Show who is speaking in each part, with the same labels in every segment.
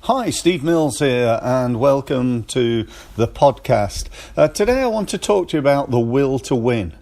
Speaker 1: Hi, Steve Mills here, and welcome to the podcast. Today I want to talk to you about the will to win.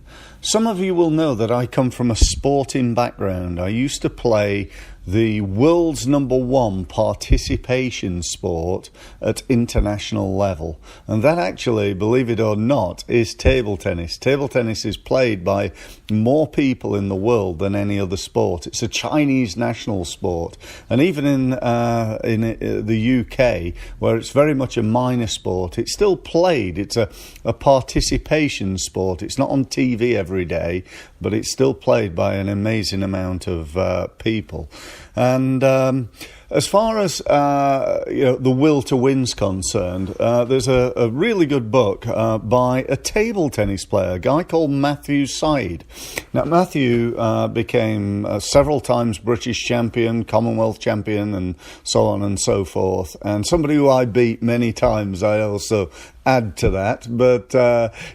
Speaker 1: Some of you will know that I come from a sporting background. I used to play the world's #1 participation sport at international level. And that actually, believe it or not, is table tennis. Table tennis is played by more people in the world than any other sport. It's a Chinese national sport. And even in the UK, where it's very much a minor sport, it's still played. It's a participation sport. It's not on TV every day, but it's still played by an amazing amount of people. And as far as the will to win's concerned, there's a really good book by a table tennis player, a guy called Matthew Syed. Now, Matthew became several times British champion, Commonwealth champion, and so on and so forth. And somebody who I beat many times, I also add to that. But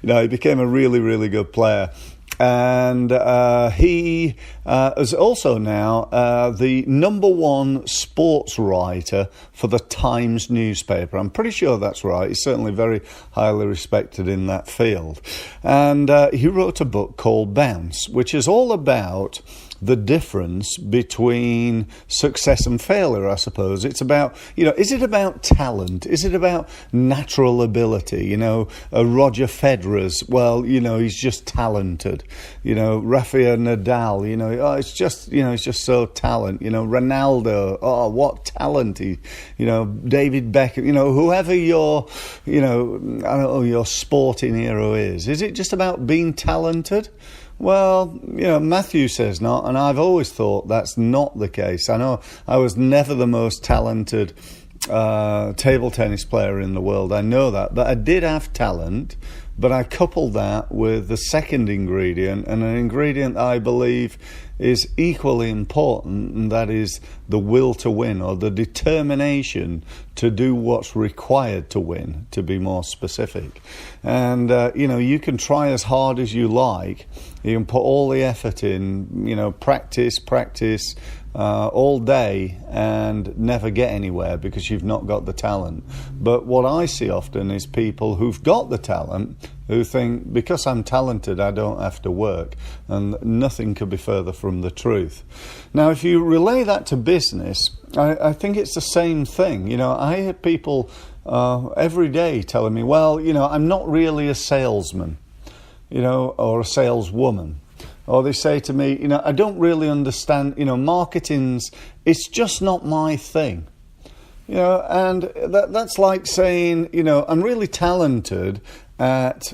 Speaker 1: he became a really, really good player. And he is also now the #1 sports writer for the Times newspaper. I'm pretty sure that's right. He's certainly very highly respected in that field. And he wrote a book called Bounce, which is all about the difference between success and failure, I suppose. It's about, is it about talent? Is it about natural ability? Roger Federer's, he's just talented. Rafael Nadal, it's just so talent. Ronaldo, what talent he, David Beckham, whoever your, your sporting hero is it just about being talented? Well, Matthew says not, and I've always thought that's not the case. I know I was never the most talented table tennis player in the world. I know that, but I did have talent, but I coupled that with the second ingredient, and an ingredient I believe is equally important, and that is the will to win, or the determination to do what's required to win, to be more specific. And, you can try as hard as you like. You can put all the effort in, practice, all day and never get anywhere because you've not got the talent. But what I see often is people who've got the talent who think, because I'm talented, I don't have to work. And nothing could be further from the truth. Now, if you relay that to business, I think it's the same thing. I hear people every day telling me, I'm not really a salesman, or a saleswoman. Or they say to me, I don't really understand, marketing's, it's just not my thing. And that's like saying, I'm really talented at,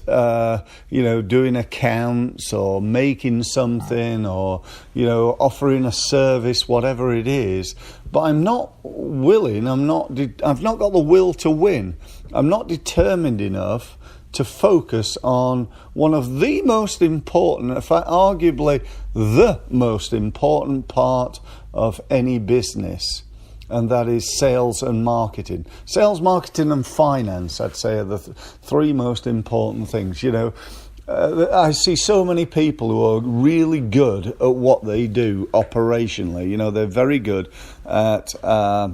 Speaker 1: doing accounts or making something or, offering a service, whatever it is. But I'm not willing, I've not got the will to win. I'm not determined enough to focus on one of the most important, in fact, arguably the most important part of any business, and that is sales and marketing. Sales, marketing, and finance, I'd say, are the three most important things. I see so many people who are really good at what they do operationally. They're very good at,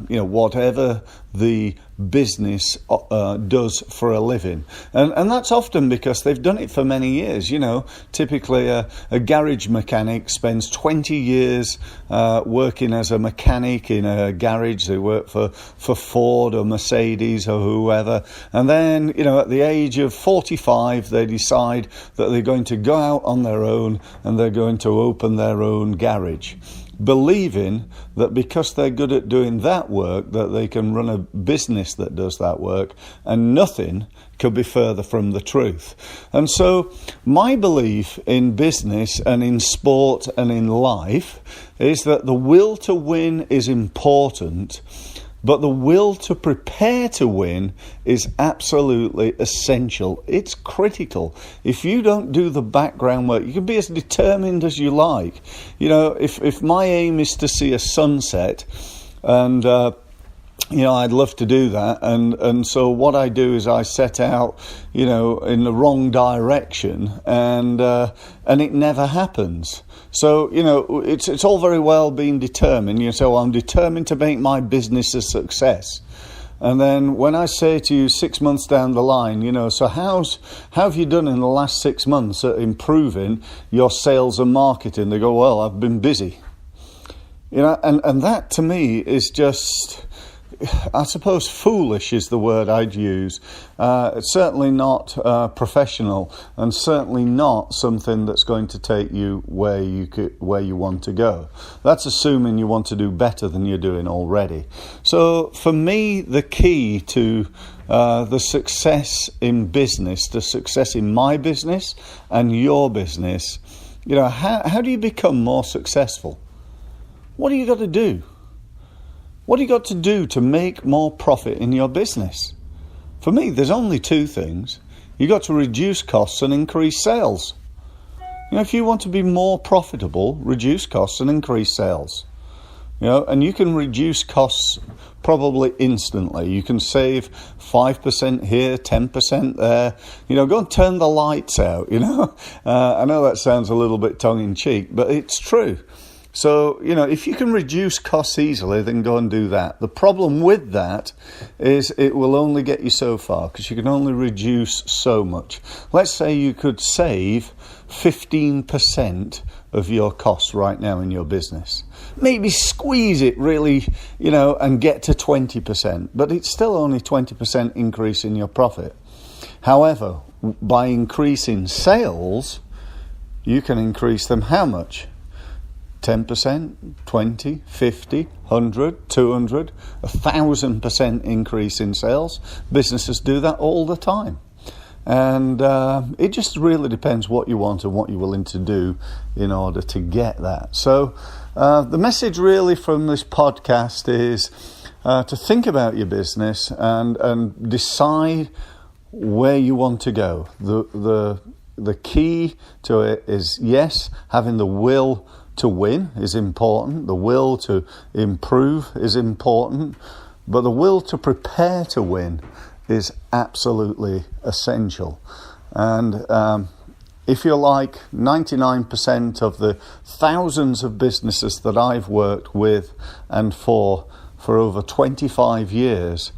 Speaker 1: whatever the business does for a living. And that's often because they've done it for many years. Typically a garage mechanic spends 20 years working as a mechanic in a garage. They work for Ford or Mercedes or whoever. And then, at the age of 45, they decide that they're going to go out on their own and they're going to open their own garage, believing that because they're good at doing that work, that they can run a business that does that work, and nothing could be further from the truth. And so my belief in business and in sport and in life is that the will to win is important, but the will to prepare to win is absolutely essential. It's critical. If you don't do the background work, you can be as determined as you like. If my aim is to see a sunset and I'd love to do that, and so what I do is I set out, in the wrong direction, and it never happens. So, it's all very well being determined. So I'm determined to make my business a success. And then when I say to you 6 months down the line, so how have you done in the last 6 months at improving your sales and marketing? They go, well, I've been busy. And that to me is just, I suppose foolish is the word I'd use. It's certainly not professional, and certainly not something that's going to take you where you want to go. That's assuming you want to do better than you're doing already. So for me, the key to the success in business, the success in my business and your business, how do you become more successful? What do you got to do? What do you got to do to make more profit in your business? For me, there's only two things. You got to reduce costs and increase sales. If you want to be more profitable, reduce costs and increase sales. And you can reduce costs probably instantly. You can save 5% here, 10% there. Go and turn the lights out, I know that sounds a little bit tongue-in-cheek, but it's true. So, if you can reduce costs easily, then go and do that. The problem with that is it will only get you so far, because you can only reduce so much. Let's say you could save 15% of your costs right now in your business. Maybe squeeze it really, and get to 20%, but it's still only 20% increase in your profit. However, by increasing sales, you can increase them how much? 10%, 20, 50, 100, 200, 1,000% increase in sales. Businesses do that all the time. And it just really depends what you want and what you're willing to do in order to get that. So the message really from this podcast is to think about your business and decide where you want to go. The key to it is, yes, having the will to win is important. The will to improve is important. But the will to prepare to win is absolutely essential. And if you're like 99% of the thousands of businesses that I've worked with and for over 25 years,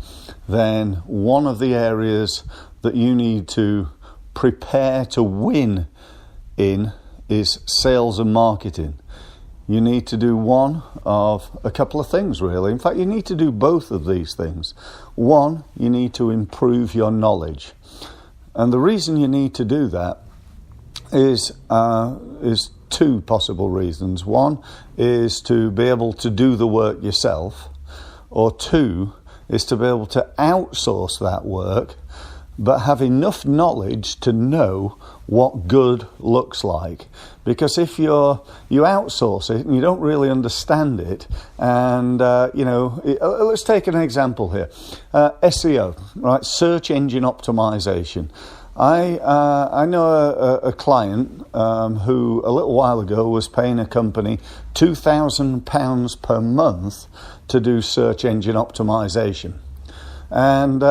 Speaker 1: then one of the areas that you need to prepare to win in is sales and marketing. You need to do one of a couple of things, really. In fact, you need to do both of these things. One, you need to improve your knowledge. And the reason you need to do that is two possible reasons. One is to be able to do the work yourself, or two is to be able to outsource that work, but have enough knowledge to know what good looks like. Because if you outsource it and you don't really understand it, and let's take an example here, SEO, right? Search engine optimization. I know a client who a little while ago was paying a company £2,000 per month to do search engine optimization. And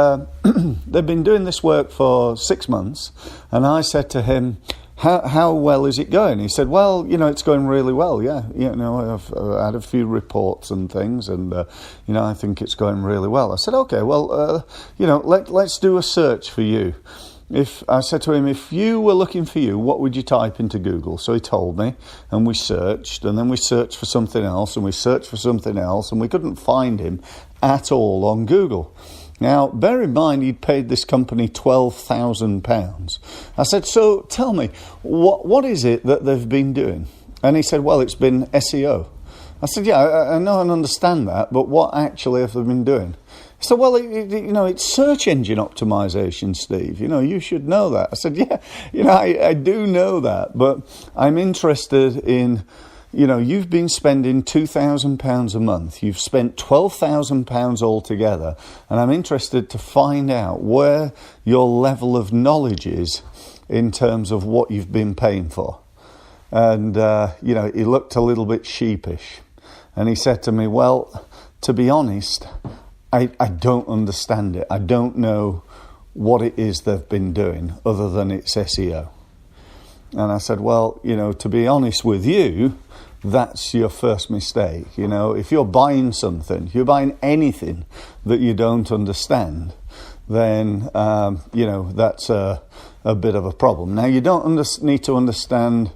Speaker 1: they've been doing this work for 6 months. And I said to him, how well is it going? He said, well, it's going really well, yeah. I've had a few reports and things, and, I think it's going really well. I said, okay, well, let's do a search for you. I said to him, if you were looking for you, what would you type into Google? So he told me, and we searched, and then we searched for something else, and we searched for something else, and we couldn't find him at all on Google. Now, bear in mind, he'd paid this company £12,000. I said, so tell me, what is it that they've been doing? And he said, well, it's been SEO. I said, yeah, I know and understand that, but what actually have they been doing? He said, well, it's search engine optimization, Steve. You should know that. I said, yeah, I do know that, but I'm interested in... you've been spending £2,000 a month. You've spent £12,000 altogether. And I'm interested to find out where your level of knowledge is in terms of what you've been paying for. And, he looked a little bit sheepish. And he said to me, well, to be honest, I don't understand it. I don't know what it is they've been doing other than it's SEO. And I said, well, to be honest with you, that's your first mistake. If you're buying something, if you're buying anything that you don't understand, then, that's a bit of a problem. Now, you don't need to understand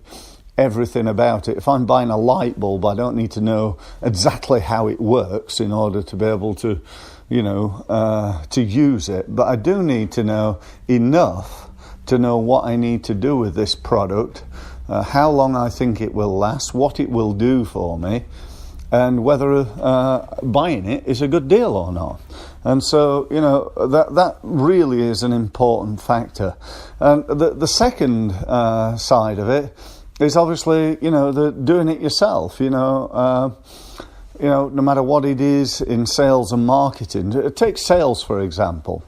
Speaker 1: everything about it. If I'm buying a light bulb, I don't need to know exactly how it works in order to be able to, to use it. But I do need to know enough to know what I need to do with this product, how long I think it will last, what it will do for me, and whether buying it is a good deal or not. And so, that really is an important factor. And the second side of it is obviously, the doing it yourself. No matter what it is in sales and marketing. Take sales, for example.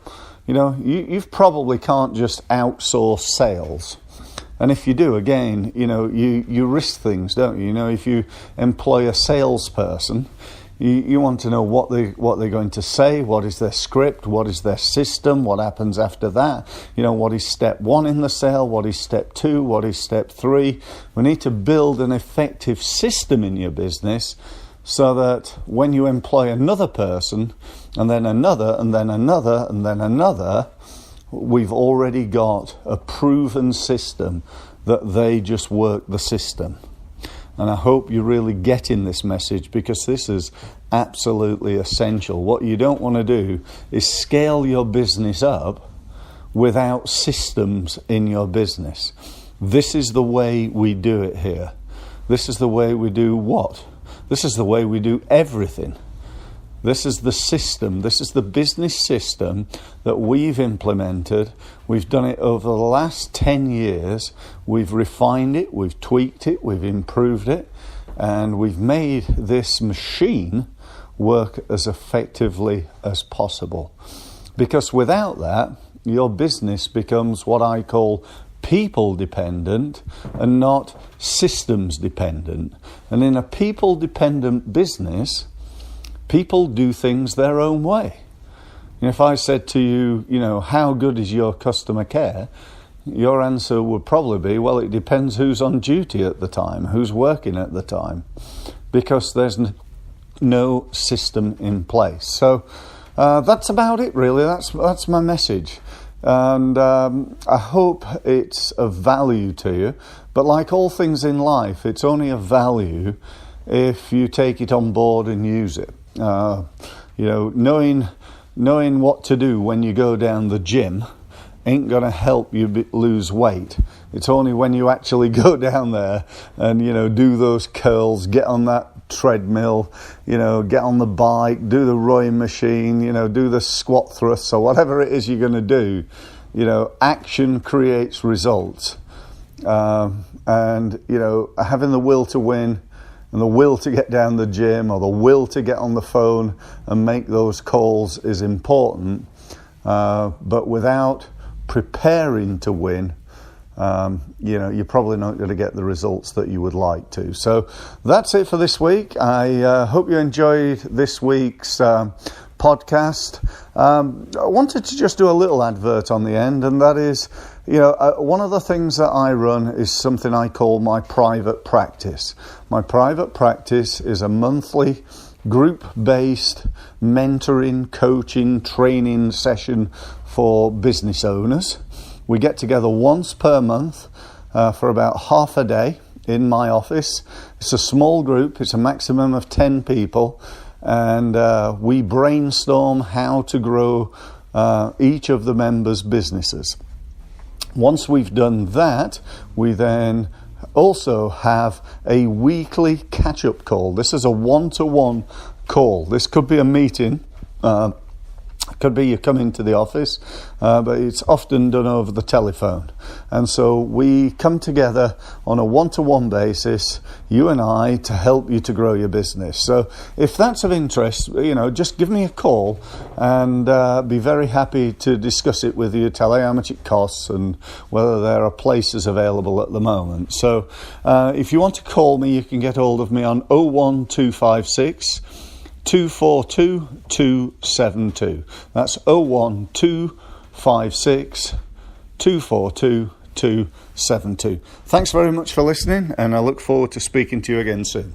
Speaker 1: You probably can't just outsource sales. And if you do, again, you risk things, don't you? If you employ a salesperson, you want to know what they're going to say, what is their script, what is their system, what happens after that, what is step 1 in the sale, what is step 2, what is step 3. We need to build an effective system in your business so that when you employ another person, and then another, and then another, and then another, we've already got a proven system that they just work the system. And I hope you're really getting this message, because this is absolutely essential. What you don't want to do is scale your business up without systems in your business. This is the way we do it here. This is the way we do what? This is the way we do everything. This is the system. This is the business system that we've implemented. We've done it over the last 10 years. We've refined it, we've tweaked it, we've improved it, and we've made this machine work as effectively as possible. Because without that, your business becomes what I call people dependent and not systems dependent. And in a people dependent business, people do things their own way. If I said to you, how good is your customer care? Your answer would probably be, well, it depends who's on duty at the time, who's working at the time, because there's no system in place. So that's about it, really. That's my message. And I hope it's of value to you. But like all things in life, it's only of value if you take it on board and use it. Knowing what to do when you go down the gym ain't going to help you lose weight. It's only when you actually go down there and, do those curls, get on that treadmill, get on the bike, do the rowing machine, do the squat thrusts or whatever it is you're going to do. Action creates results. And, having the will to win and the will to get down the gym or the will to get on the phone and make those calls is important. But without preparing to win, you're probably not going to get the results that you would like to. So that's it for this week. I hope you enjoyed this week's podcast. I wanted to just do a little advert on the end, and that is, one of the things that I run is something I call my private practice. My private practice is a monthly group-based mentoring, coaching, training session for business owners. We get together once per month for about half a day in my office. It's a small group. It's a maximum of 10 people. And we brainstorm how to grow each of the members' businesses. Once we've done that, we then also have a weekly catch-up call. This is a one-to-one call. This could be a meeting. Could be you come into the office, but it's often done over the telephone. And so we come together on a one-to-one basis, you and I, to help you to grow your business. So if that's of interest, just give me a call and be very happy to discuss it with you, tell you how much it costs and whether there are places available at the moment. So if you want to call me, you can get hold of me on 01256 242 272. That's 01256 242 272. Thanks very much for listening, and I look forward to speaking to you again soon.